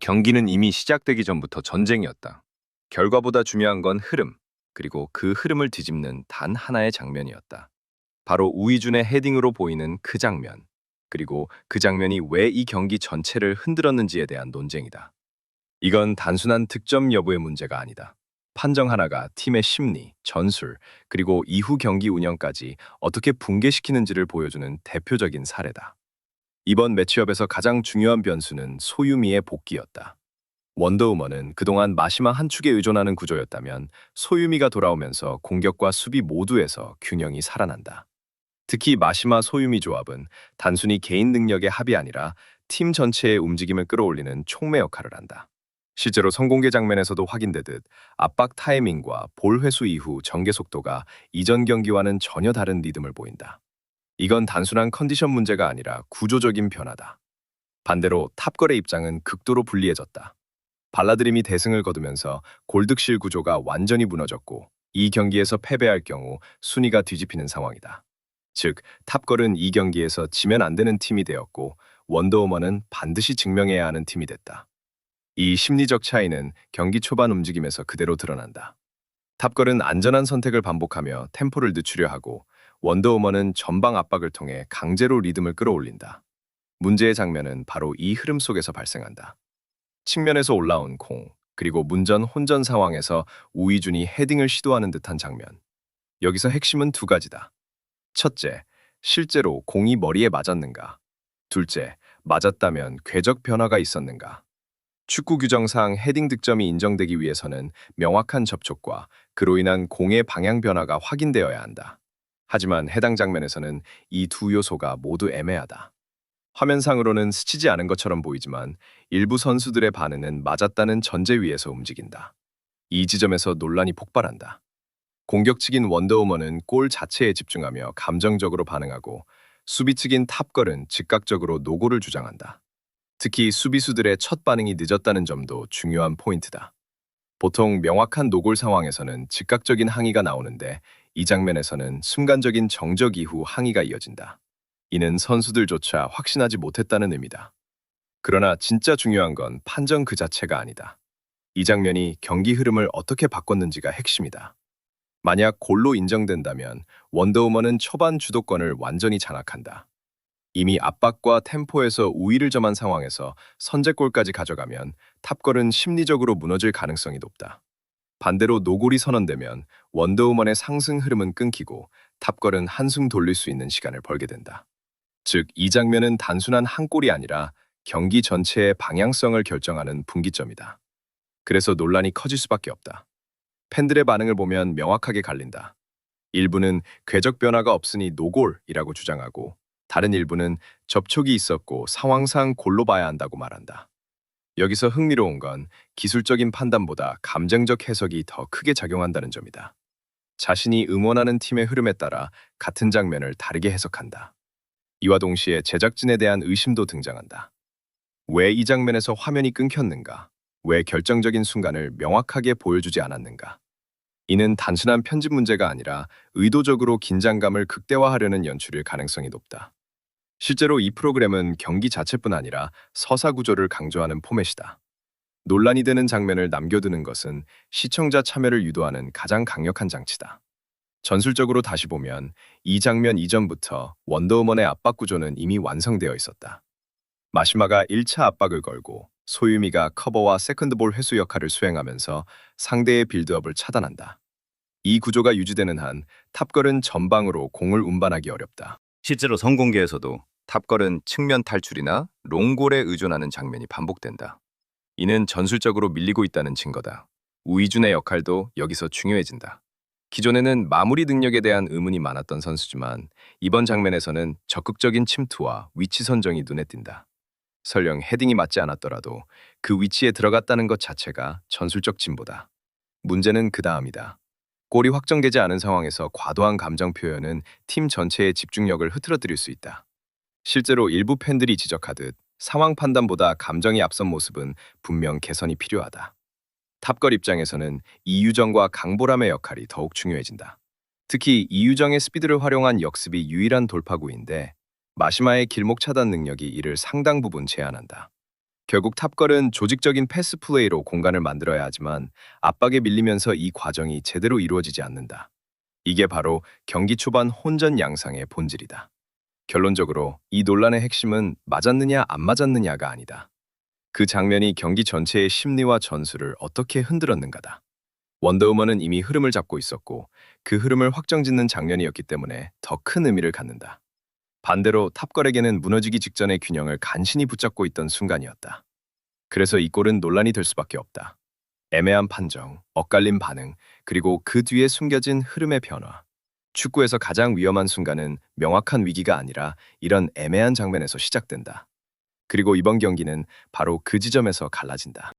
경기는 이미 시작되기 전부터 전쟁이었다. 결과보다 중요한 건 흐름, 그리고 그 흐름을 뒤집는 단 하나의 장면이었다. 바로 우이준의 헤딩으로 보이는 그 장면, 그리고 그 장면이 왜 이 경기 전체를 흔들었는지에 대한 논쟁이다. 이건 단순한 득점 여부의 문제가 아니다. 판정 하나가 팀의 심리, 전술, 그리고 이후 경기 운영까지 어떻게 붕괴시키는지를 보여주는 대표적인 사례다. 이번 매치업에서 가장 중요한 변수는 소유미의 복귀였다. 원더우먼은 그동안 마시마 한 축에 의존하는 구조였다면 소유미가 돌아오면서 공격과 수비 모두에서 균형이 살아난다. 특히 마시마 소유미 조합은 단순히 개인 능력의 합이 아니라 팀 전체의 움직임을 끌어올리는 촉매 역할을 한다. 실제로 성공개 장면에서도 확인되듯 압박 타이밍과 볼 회수 이후 전개 속도가 이전 경기와는 전혀 다른 리듬을 보인다. 이건 단순한 컨디션 문제가 아니라 구조적인 변화다. 반대로 탑걸의 입장은 극도로 불리해졌다. 발라드림이 대승을 거두면서 골득실 구조가 완전히 무너졌고 이 경기에서 패배할 경우 순위가 뒤집히는 상황이다. 즉, 탑걸은 이 경기에서 지면 안 되는 팀이 되었고 원더우먼은 반드시 증명해야 하는 팀이 됐다. 이 심리적 차이는 경기 초반 움직임에서 그대로 드러난다. 탑걸은 안전한 선택을 반복하며 템포를 늦추려 하고 원더우먼은 전방 압박을 통해 강제로 리듬을 끌어올린다. 문제의 장면은 바로 이 흐름 속에서 발생한다. 측면에서 올라온 공, 그리고 문전 혼전 상황에서 우이준이 헤딩을 시도하는 듯한 장면. 여기서 핵심은 두 가지다. 첫째, 실제로 공이 머리에 맞았는가? 둘째, 맞았다면 궤적 변화가 있었는가? 축구 규정상 헤딩 득점이 인정되기 위해서는 명확한 접촉과 그로 인한 공의 방향 변화가 확인되어야 한다. 하지만 해당 장면에서는 이 두 요소가 모두 애매하다. 화면상으로는 스치지 않은 것처럼 보이지만 일부 선수들의 반응은 맞았다는 전제 위에서 움직인다. 이 지점에서 논란이 폭발한다. 공격 측인 원더우먼은 골 자체에 집중하며 감정적으로 반응하고 수비 측인 탑걸은 즉각적으로 노골을 주장한다. 특히 수비수들의 첫 반응이 늦었다는 점도 중요한 포인트다. 보통 명확한 노골 상황에서는 즉각적인 항의가 나오는데 이 장면에서는 순간적인 정적 이후 항의가 이어진다. 이는 선수들조차 확신하지 못했다는 의미다. 그러나 진짜 중요한 건 판정 그 자체가 아니다. 이 장면이 경기 흐름을 어떻게 바꿨는지가 핵심이다. 만약 골로 인정된다면 원더우먼은 초반 주도권을 완전히 장악한다. 이미 압박과 템포에서 우위를 점한 상황에서 선제골까지 가져가면 탑걸은 심리적으로 무너질 가능성이 높다. 반대로 노골이 선언되면 원더우먼의 상승 흐름은 끊기고 탑걸은 한숨 돌릴 수 있는 시간을 벌게 된다. 즉, 이 장면은 단순한 한 골이 아니라 경기 전체의 방향성을 결정하는 분기점이다. 그래서 논란이 커질 수밖에 없다. 팬들의 반응을 보면 명확하게 갈린다. 일부는 궤적 변화가 없으니 노골이라고 주장하고 다른 일부는 접촉이 있었고 상황상 골로 봐야 한다고 말한다. 여기서 흥미로운 건 기술적인 판단보다 감정적 해석이 더 크게 작용한다는 점이다. 자신이 응원하는 팀의 흐름에 따라 같은 장면을 다르게 해석한다. 이와 동시에 제작진에 대한 의심도 등장한다. 왜 이 장면에서 화면이 끊겼는가? 왜 결정적인 순간을 명확하게 보여주지 않았는가? 이는 단순한 편집 문제가 아니라 의도적으로 긴장감을 극대화하려는 연출일 가능성이 높다. 실제로 이 프로그램은 경기 자체뿐 아니라 서사 구조를 강조하는 포맷이다. 논란이 되는 장면을 남겨두는 것은 시청자 참여를 유도하는 가장 강력한 장치다. 전술적으로 다시 보면 이 장면 이전부터 원더우먼의 압박 구조는 이미 완성되어 있었다. 마시마가 1차 압박을 걸고 소유미가 커버와 세컨드볼 회수 역할을 수행하면서 상대의 빌드업을 차단한다. 이 구조가 유지되는 한 탑걸은 전방으로 공을 운반하기 어렵다. 실제로 성공개에서도 탑걸은 측면 탈출이나 롱골에 의존하는 장면이 반복된다. 이는 전술적으로 밀리고 있다는 증거다. 우이준의 역할도 여기서 중요해진다. 기존에는 마무리 능력에 대한 의문이 많았던 선수지만 이번 장면에서는 적극적인 침투와 위치 선정이 눈에 띈다. 설령 헤딩이 맞지 않았더라도 그 위치에 들어갔다는 것 자체가 전술적 진보다. 문제는 그 다음이다. 골이 확정되지 않은 상황에서 과도한 감정 표현은 팀 전체의 집중력을 흐트러뜨릴 수 있다. 실제로 일부 팬들이 지적하듯 상황 판단보다 감정이 앞선 모습은 분명 개선이 필요하다. 탑걸 입장에서는 이유정과 강보람의 역할이 더욱 중요해진다. 특히 이유정의 스피드를 활용한 역습이 유일한 돌파구인데 마시마의 길목 차단 능력이 이를 상당 부분 제한한다. 결국 탑걸은 조직적인 패스 플레이로 공간을 만들어야 하지만 압박에 밀리면서 이 과정이 제대로 이루어지지 않는다. 이게 바로 경기 초반 혼전 양상의 본질이다. 결론적으로 이 논란의 핵심은 맞았느냐 안 맞았느냐가 아니다. 그 장면이 경기 전체의 심리와 전술을 어떻게 흔들었는가다. 원더우먼은 이미 흐름을 잡고 있었고 그 흐름을 확정짓는 장면이었기 때문에 더 큰 의미를 갖는다. 반대로 탑걸에게는 무너지기 직전의 균형을 간신히 붙잡고 있던 순간이었다. 그래서 이 골은 논란이 될 수밖에 없다. 애매한 판정, 엇갈린 반응, 그리고 그 뒤에 숨겨진 흐름의 변화. 축구에서 가장 위험한 순간은 명확한 위기가 아니라 이런 애매한 장면에서 시작된다. 그리고 이번 경기는 바로 그 지점에서 갈라진다.